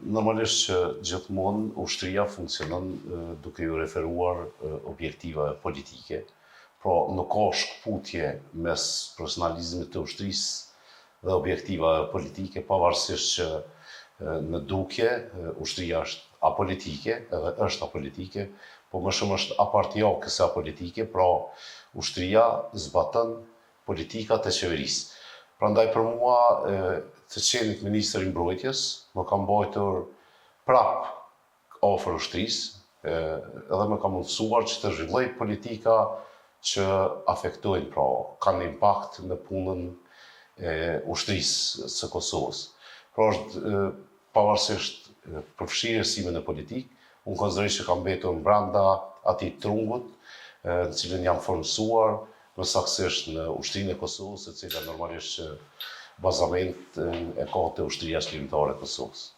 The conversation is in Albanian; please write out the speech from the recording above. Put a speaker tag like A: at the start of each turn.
A: Normalisht që gjithmonë ushtria funksionon duke ju referuar objektive politike, pra nuk ka shkputje mes profesionalizmit të ushtrisë dhe objektive politike, pavarësisht që në dukje ushtria është apolitike, edhe është apolitike, po më shumë është apartiake se apolitike, pra ushtria zbaton politikat e qeverisë. Prandaj për mua, të qenit ministër i mbrojtjes, më kam mbajtur prap afër ushtrisë, edhe më kam mundësuar që të zhvilloj politika që afektojnë, pra kanë impakt në punën e ushtrisë së Kosovës. Pra është pavarësisht përfshirësime në politikë, unë konsideroj që kam mbetur brenda atij trungut, në cilën jam formësuar, më saktësisht në Ushtrinë e Kosovës, e cila normalisht që bazament e ka të Ushtria Shkrimtare e Kosovës.